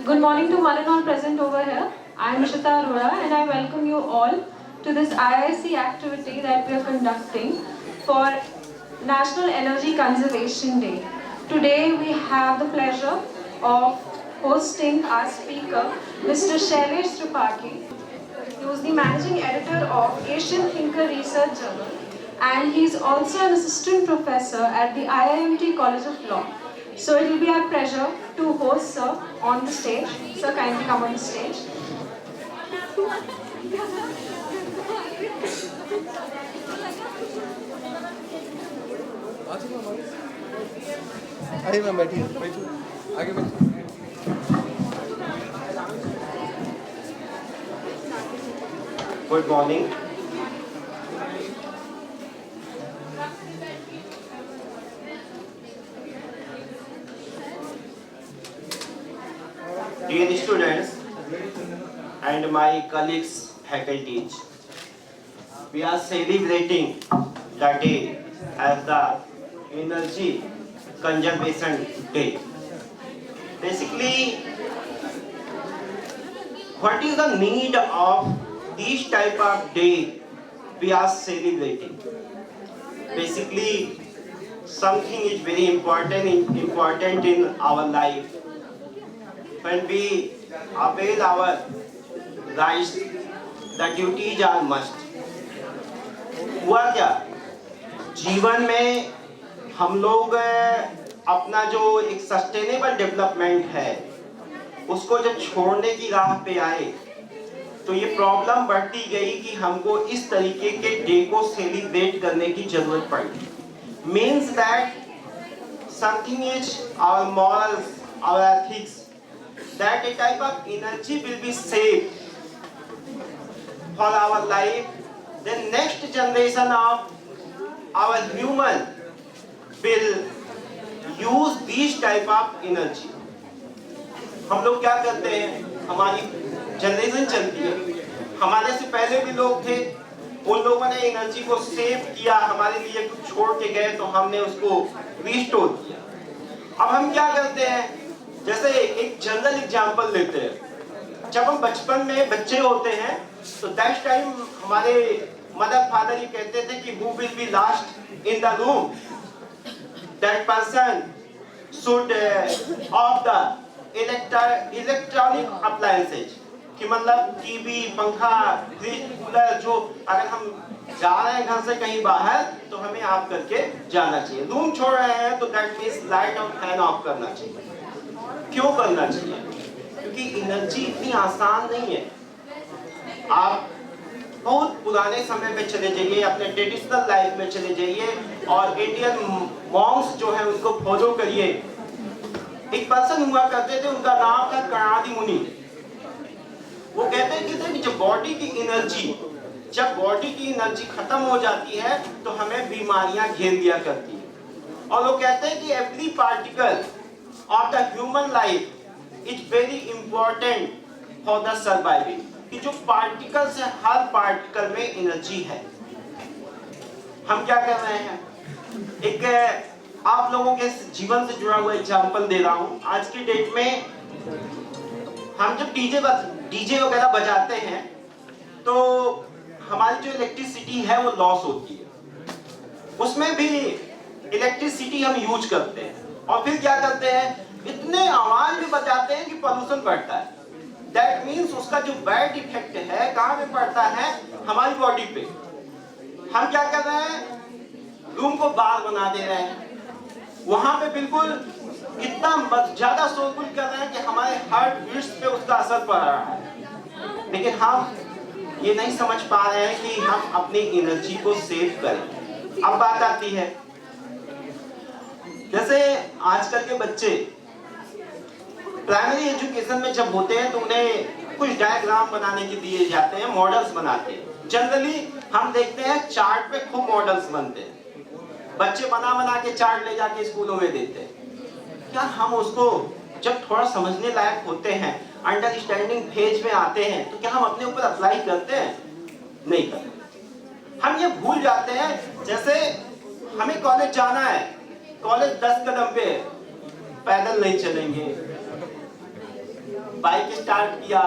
Good morning to one and all present over here. I am Nishita Arora and I welcome you all to this IIC activity that we are conducting for National Energy Conservation Day. Today we have the pleasure of hosting our speaker, Mr. Shailesh Tripathi, who is the managing editor of Asian Thinker Research Journal, and he is also an assistant professor at the IIMT College of Law. So it will be our pleasure to host Sir on the stage. Sir, kindly come on the stage. अरे मैं बैठी आगे बैठी। Good morning. Dear students and my colleagues, faculties, we are celebrating the day as the Energy Conservation Day. Basically, what is the need of this type of day we are celebrating? Basically, something is very important in our life. When we avail our rights, the duties are must. हुआ क्या? जीवन में हम लोग अपना जो एक sustainable development है उसको जब छोड़ने की राह पे आए तो ये प्रॉब्लम बढ़ती गई कि हमको इस तरीके के डे को सेलिब्रेट करने की जरूरत पड़ी। Means that something is our morals, our ethics, that a type of energy will be saved for our life. The next generation of our human will use this type of energy. हम लोग क्या करते हैं, हमारी generation चलती है, हमारे से पहले भी लोग थे, उन लोगों ने एनर्जी को सेव किया, हमारे लिए कुछ छोड़ के गए तो हमने उसको रिस्टोर किया। अब हम क्या करते हैं, जैसे एक जनरल एग्जांपल लेते हैं, जब हम बचपन में बच्चे होते हैं तो दैट टाइम हमारे मदर फादर ये कहते थे कि who will be last in the room, that person should off the electronic appliances, कि मतलब टीवी, पंखा, फ्रिज, कूलर, जो अगर हम जा रहे हैं घर से कहीं बाहर तो हमें ऑफ करके जाना चाहिए। रूम छोड़ रहे हैं तो दैट मींस लाइट और फैन ऑफ करना चाहिए। क्यों करना चाहिए? क्योंकि एनर्जी इतनी आसान नहीं है। आप बहुत पुराने समय में चले जाइए, अपने ट्रेडिशनल लाइफ में चले जाइए और इंडियन मॉन्क्स जो है उनको फॉलो करिए। एक पर्सन हुआ करते थे, उनका नाम था कणादि मुनि। वो कहते थे कि जब बॉडी की एनर्जी खत्म हो जाती है तो हमें बीमारियां घेर लिया करती है। और वो कहते हैं कि every particle of the human life is very important for the surviving, कि जो पार्टिकल्स है हर पार्टिकल में एनर्जी है। हम क्या कर रहे हैं, एक आप लोगों के जीवन से जुड़ा हुआ एग्जांपल दे रहा हूँ। आज की डेट में हम जब डीजे वगैरह बजाते हैं तो हमारी जो इलेक्ट्रिसिटी है वो लॉस होती है, उसमें भी इलेक्ट्रिसिटी हम यूज करते हैं और फिर क्या करते हैं, इतने आवाज में बजाते हैं कि पोल्यूशन बढ़ता है। दैट मीन्स उसका जो बैड इफेक्ट है कहाँ पे पड़ता है, हमारी बॉडी पे। हम क्या कर रहे हैं, रूम को बार बना दे रहे हैं, वहां पे बिल्कुल इतना ज्यादा शोरगुल कर रहे हैं कि हमारे हार्ट बीट्स पे उसका असर पड़ रहा है। लेकिन हम ये नहीं समझ पा रहे हैं कि हम अपनी एनर्जी को सेव करें। अब बात आती है, जैसे आजकल के बच्चे प्राइमरी एजुकेशन में जब होते हैं तो उन्हें कुछ डायग्राम बनाने के दिए जाते हैं, मॉडल्स बनाते हैं। जनरली हम देखते हैं चार्ट पे खूब मॉडल्स बनते हैं, बच्चे बना के चार्ट ले जाके स्कूलों में देते हैं। क्या हम उसको जब थोड़ा समझने लायक होते हैं, अंडरस्टैंडिंग फेज में आते हैं, तो क्या हम अपने ऊपर अप्लाई करते हैं? नहीं करते। हम ये भूल जाते हैं, जैसे हमें कॉलेज जाना है, कॉलेज 10 कदम पे है, पैदल नहीं चलेंगे, बाइक स्टार्ट किया,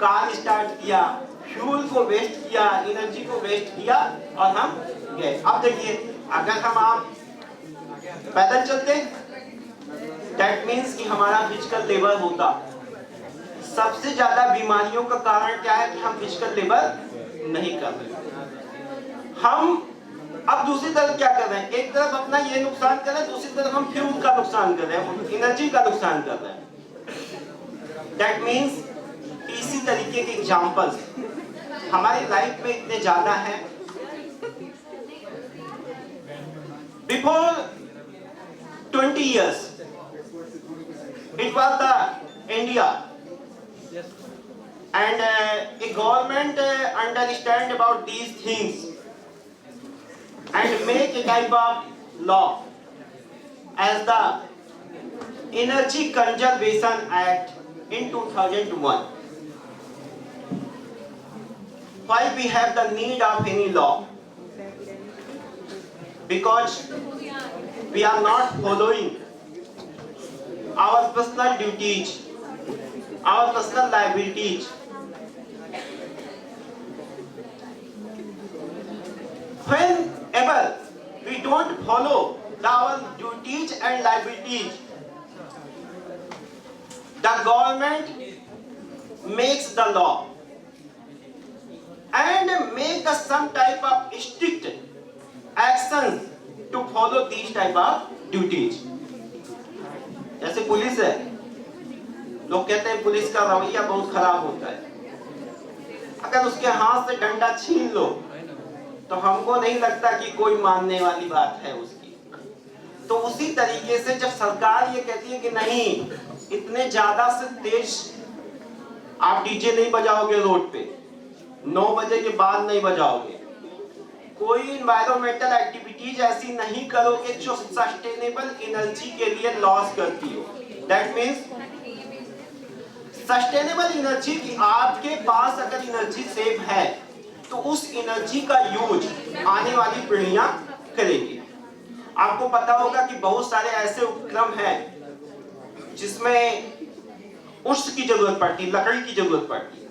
कार स्टार्ट किया, फ्यूल को वेस्ट किया, एनर्जी को वेस्ट किया और हम गए। अब देखिए, अगर आप पैदल चलते, दैट मीन्स कि हमारा फिजिकल लेबर होता। सबसे ज्यादा बीमारियों का कारण क्या है कि हम फिजिकल लेबर नहीं कर रहे। हम अब दूसरी तरफ क्या कर रहे हैं, एक तरफ अपना ये नुकसान कर रहे हैं, दूसरी तरफ हम फ्यूल का नुकसान कर रहे हैं, एनर्जी का नुकसान कर रहे हैं। दैट मीन्स इसी तरीके के एग्जाम्पल्स हमारी लाइफ में इतने ज्यादा हैं। Before 20 years it was the India and a government understand about these things and make a type of law as the Energy Conservation Act in 2001. Why we have the need of any law? Because we are not following our personal duties, our personal liabilities. Whenever we don't follow our duties and liabilities, the government makes the law and make some type of strict actions to follow these type of duties. जैसे police है, लोग कहते हैं police का रवैया बहुत खराब होता है। अगर उसके हाथ से डंडा छीन लो तो हमको नहीं लगता कि कोई मानने वाली बात है उसकी। तो उसी तरीके से जब सरकार ये कहती है कि नहीं, इतने ज्यादा से तेज आप डीजे नहीं बजाओगे रोड पे, 9 बजे के बाद नहीं बजाओगे, कोई इन्वायरमेंटल एक्टिविटीज ऐसी नहीं करोगे जो सस्टेनेबल एनर्जी के लिए लॉस करती हो। दैट मीन्स सस्टेनेबल एनर्जी की, आपके पास अगर एनर्जी सेव है तो उस एनर्जी का यूज आने वाली पीढ़ियां करेगी। आपको पता होगा कि बहुत सारे ऐसे उपक्रम हैं जिसमें उष्ण की जरूरत पड़ती है, लकड़ी की जरूरत पड़ती है।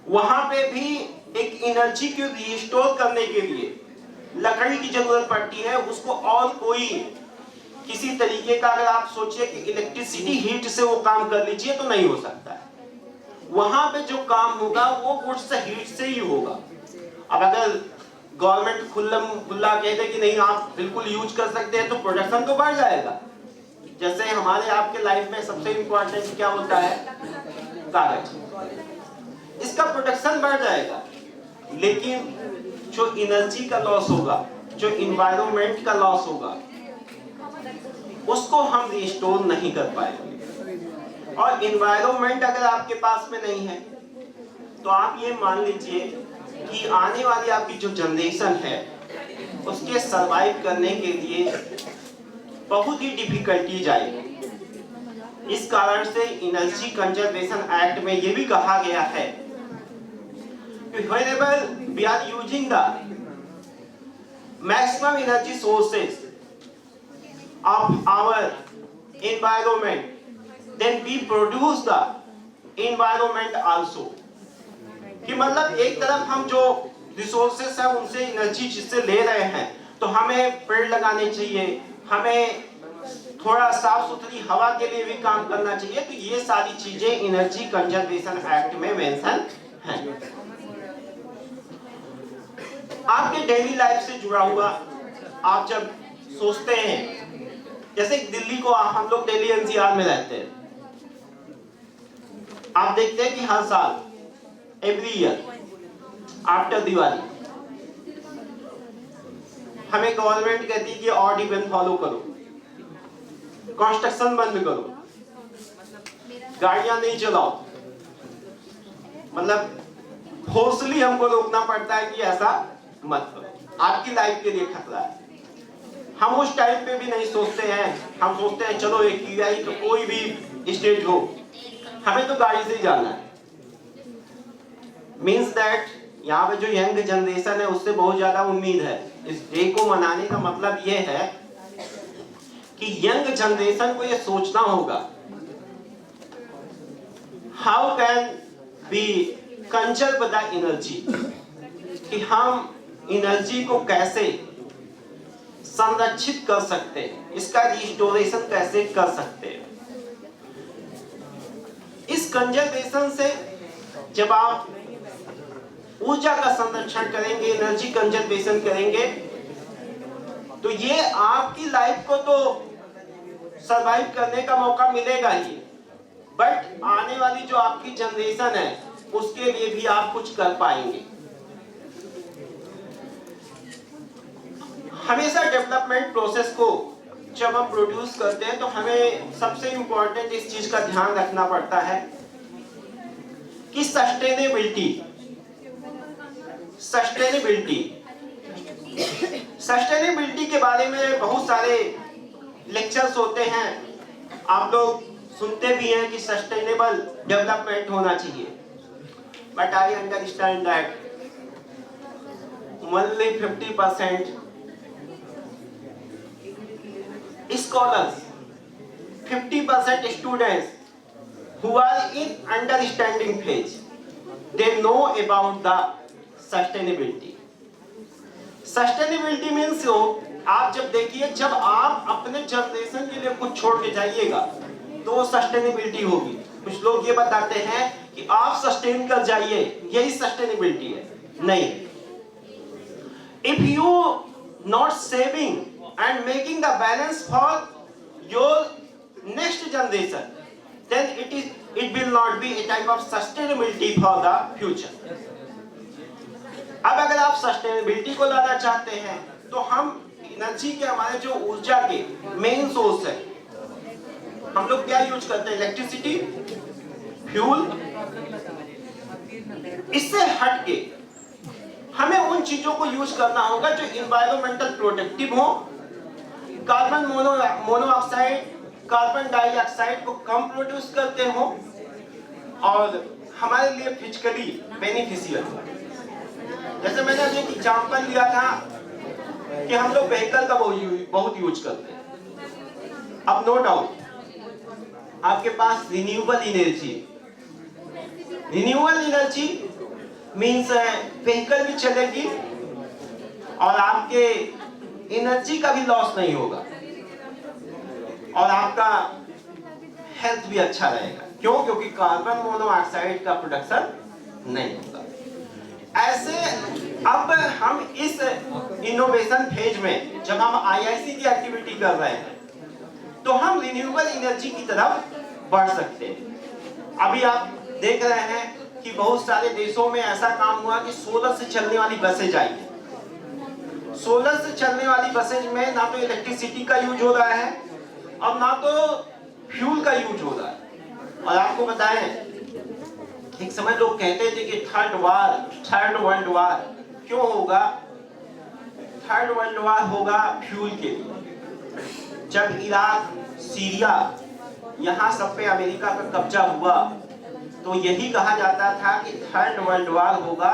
वहां पे भी एक एनर्जी को रिस्टोर करने के लिए लकड़ी की जरूरत पड़ती है। उसको और कोई किसी तरीके का अगर आप सोचिए कि इलेक्ट्रिसिटी हीट से वो काम कर लीजिए तो नहीं हो सकता है। वहां पे जो काम होगा वो वुड से हीट से ही होगा। अब अगर गवर्नमेंट खुला कह दे कि नहीं आप बिल्कुल यूज कर सकते हैं तो प्रोडक्शन तो बढ़ जाएगा। जैसे हमारे आपके लाइफ में सबसे इंपॉर्टेंट क्या होता है, कागज, इसका प्रोडक्शन बढ़ जाएगा, लेकिन जो एनर्जी का लॉस होगा, जो इन्वायरमेंट का लॉस होगा, उसको हम रिस्टोर नहीं कर पाएंगे। और इन्वायरमेंट अगर आपके पास में नहीं है तो आप ये मान लीजिए कि आने वाली आपकी जो जनरेशन है उसके सरवाइव करने के लिए बहुत ही डिफिकल्टीज आएगी। इस कारण से एनर्जी कंजर्वेशन एक्ट में ये भी कहा गया है कि whenever we are using the maximum energy sources of our environment, then we produce the environment also। कि मतलब एक तरफ हम जो रिसोर्सेस है उनसे एनर्जी जिससे ले रहे हैं तो हमें पेड़ लगाने चाहिए, हमें थोड़ा साफ सुथरी हवा के लिए भी काम करना चाहिए। तो ये सारी चीजें एनर्जी कंजर्वेशन एक्ट में मेंशन हैं। आपके डेली लाइफ से जुड़ा हुआ आप जब सोचते हैं, जैसे दिल्ली को हम लोग दिल्ली एनसीआर में रहते हैं, आप देखते हैं कि हर साल एवरी ईयर आफ्टर दिवाली हमें गवर्नमेंट कहती है कि ऑड इवन फॉलो करो, कंस्ट्रक्शन बंद करो, गाड़ियां नहीं चलाओ। मतलब फोर्सली हमको रोकना पड़ता है कि ऐसा मत करो, आपकी लाइफ के लिए खतरा है। हम उस टाइम पे भी नहीं सोचते हैं, हम सोचते हैं चलो एक यूआई तो कोई भी स्टेट हो, हमें तो गाड़ी से ही जाना है। मीन्स दैट यहाँ पे जो यंग जनरेशन है उससे बहुत ज्यादा उम्मीद है। इस डे को मनाने का मतलब ये है कि यंग जनरेशन को ये सोचना होगा how can be conserve the energy, कि हम एनर्जी को कैसे संरक्षित कर सकते हैं, इसका रिस्टोरेशन कैसे कर सकते हैं। इस कंजर्वेशन से जब आप ऊर्जा का संरक्षण करेंगे, एनर्जी कंजर्वेशन करेंगे, तो ये आपकी लाइफ को तो सरवाइव करने का मौका मिलेगा ही, बट आने वाली जो आपकी जनरेशन है उसके लिए भी आप कुछ कर पाएंगे। हमेशा डेवलपमेंट प्रोसेस को जब हम प्रोड्यूस करते हैं तो हमें सबसे इंपॉर्टेंट इस चीज का ध्यान रखना पड़ता है कि सस्टेनेबिलिटी के बारे में बहुत सारे लेक्चर्स होते हैं, आप लोग सुनते भी हैं कि सस्टेनेबल डेवलपमेंट होना चाहिए, but I understand that only 50% scholars, 50% students who are in understanding phase, they know about the sustainability. Sustainability means आप जब देखिए, जब आप अपने जनरेशन के लिए कुछ छोड़ के जाइएगा तो सस्टेनेबिलिटी होगी। कुछ लोग ये बताते हैं कि आप सस्टेन कर जाइए, यही सस्टेनेबिलिटी है। नहीं, if you not saving and making the balance for your next generation, then it will not be a type of sustainability for the future. अब अगर आप सस्टेनेबिलिटी को लाना चाहते हैं तो हम एनर्जी के, हमारे जो ऊर्जा के मेन सोर्स है, हम लोग क्या यूज करते हैं? Electricity, fuel. इससे हट के हमें उन चीजों को यूज करना होगा जो इन्वायरमेंटल प्रोटेक्टिव हो, कार्बन मोनोऑक्साइड, कार्बन डाइऑक्साइड को कम प्रोड्यूस करते हो और हमारे लिए फिजिकली बेनिफिशियल हो। जैसे मैंने अभी एक एग्जांपल लिया था कि हम लोग व्हीकल का बहुत यूज करते हैं। अब नो डाउट आपके पास रिन्यूएबल एनर्जी मीन्स व्हीकल भी चलेगी और आपके एनर्जी का भी लॉस नहीं होगा और आपका हेल्थ भी अच्छा रहेगा। क्यों? क्योंकि कार्बन मोनोऑक्साइड का प्रोडक्शन नहीं होगा। ऐसे अब हम इस इनोवेशन फेज में जब हम आईआईसी की एक्टिविटी कर रहे हैं तो हम रिन्यूएबल एनर्जी की तरफ बढ़ सकते हैं। अभी आप देख रहे हैं कि बहुत सारे देशों में ऐसा काम हुआ कि सोलर से चलने वाली बसें आई हैं। सोलर से चलने वाली बसें में ना तो इलेक्ट्रिसिटी का यूज हो रहा है और ना तो फ्यूल का यूज हो रहा है। और आपको बताएं, एक समय लोग कहते थे कि थर्ड वर्ल्ड वार क्यों होगा? थर्ड वर्ल्ड वार होगा फ्यूल के लिए। जब इराक, सीरिया, यहाँ सब पे अमेरिका का कब्जा हुआ तो यही कहा जाता था कि थर्ड वर्ल्ड वार होगा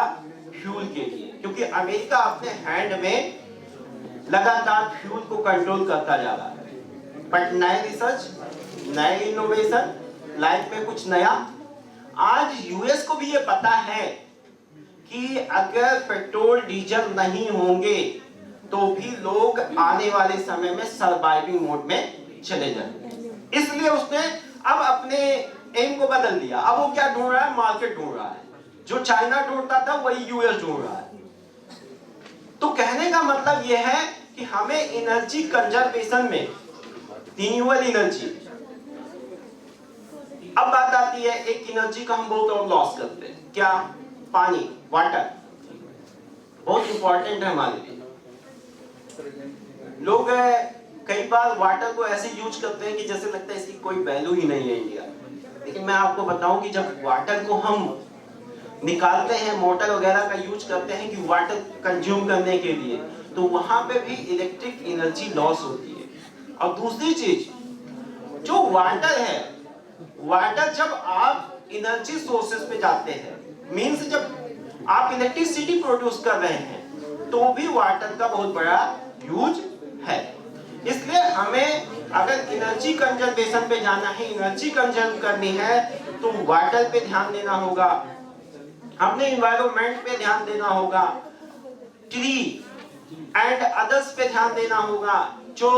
फ्यूल के लिए, क्योंकि अमेरिका अपने हैंड में लगातार फ्यूल को कंट्रोल करता जा रहा है। बट नए रिसर्च, नए इनोवेशन, लाइफ में कुछ नया। आज यूएस को भी ये पता है कि अगर पेट्रोल डीजल नहीं होंगे तो भी लोग आने वाले समय में सर्वाइविंग मोड में चले जाएंगे। इसलिए उसने अब अपने एम को बदल दिया। अब वो क्या ढूंढ रहा है? मार्केट ढूंढ रहा है। जो चाइना ढूंढता था वही यूएस ढूंढ रहा है। तो कहने का मतलब यह है कि हमें एनर्जी कंजर्वेशन में रिन्यूएबल एनर्जी। अब बात आती है, एक एनर्जी का हम बहुत और लॉस करते हैं। क्या? पानी, वाटर बहुत इंपॉर्टेंट है हमारे लिए। लोग कई बार वाटर को ऐसे यूज करते हैं कि जैसे लगता है इसकी कोई वैल्यू ही नहीं है इंडिया। लेकिन मैं आपको बताऊं कि जब वाटर को हम निकालते हैं, मोटर वगैरह का यूज करते हैं कि वाटर कंज्यूम करने के लिए, तो वहां पे भी इलेक्ट्रिक एनर्जी लॉस होती है। और दूसरी चीज, जो वाटर है, वाटर जब आप एनर्जी सोर्सेस पे जाते हैं, मीन्स जब आप इलेक्ट्रिसिटी प्रोड्यूस कर रहे हैं, तो भी वाटर का बहुत बड़ा यूज है। इसलिए हमें अगर एनर्जी कंजर्वेशन पे जाना है, एनर्जी कंजर्व करनी है, तो वाटर पे ध्यान देना होगा, अपने इन्वायरमेंट पे ध्यान देना होगा, ट्री एंड अदर्स पे ध्यान देना होगा, जो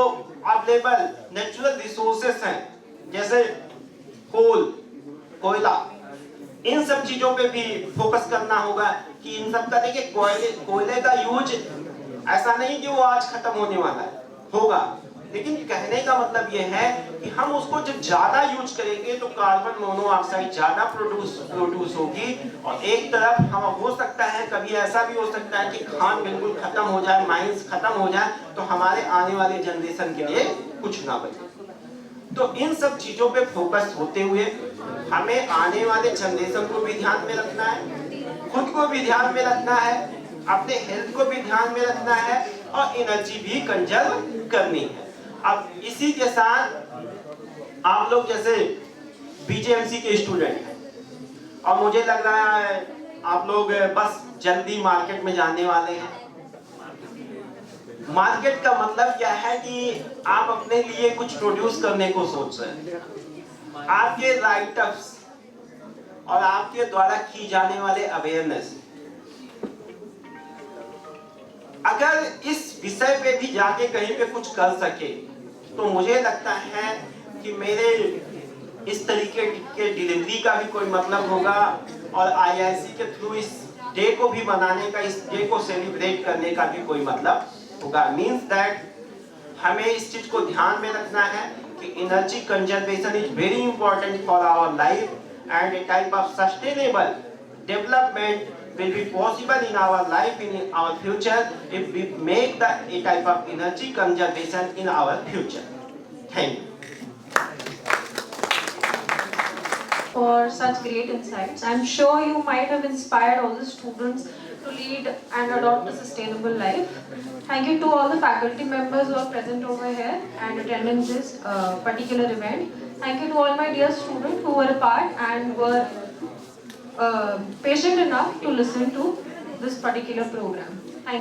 अवेलेबल नेचुरल रिसोर्सेस हैं जैसे कोल, कोयला, इन सब चीजों पे भी फोकस करना होगा कि इन सब का देखिए कोयले का यूज ऐसा नहीं कि वो आज खत्म होने वाला है, होगा, लेकिन कहने का मतलब ये है कि हम उसको जब ज्यादा यूज करेंगे तो कार्बन मोनोऑक्साइड ज्यादा प्रोड्यूस होगी, और एक तरफ हम हो सकता है कभी ऐसा भी हो सकता है कि खान बिल्कुल खत्म हो जाए, माइंस खत्म हो जाए, तो हमारे आने वाले जनरेशन के लिए कुछ ना बचे। तो इन सब चीजों पे फोकस होते हुए हमें आने वाले जनरेशन को भी ध्यान में रखना है, खुद को भी ध्यान में रखना है, अपने हेल्थ को भी ध्यान में रखना है, और एनर्जी भी कंजर्व करनी है। अब इसी के साथ आप लोग जैसे बीजेएमसी के स्टूडेंट हैं, और मुझे लग रहा है आप लोग बस जल्दी मार्केट में जाने वाले हैं। मार्केट का मतलब क्या है कि आप अपने लिए कुछ प्रोड्यूस करने को सोच रहे हैं। आपके राइटअप्स और आपके द्वारा की जाने वाले अवेयरनेस, अगर इस विषय पे भी जाके कहीं पे कुछ कर सके तो मुझे लगता है कि मेरे इस तरीके के डिलीवरी का भी कोई मतलब होगा, और आईआईसी के थ्रू इस डे को भी मनाने का, इस डे को सेलिब्रेट करने का भी कोई मतलब होगा। मींस दैट हमें इस चीज को ध्यान में रखना है कि energy conservation is very important for our life, and a type of sustainable development will be possible in our life, in our future, if we make the a type of energy conservation in our future. Thank you. For such great insights. I'm sure you might have inspired all the students to lead and adopt a sustainable life. Thank you to all the faculty members who are present over here and attending this particular event. Thank you to all my dear students who were a part and were patient enough to listen to this particular program. Thank you.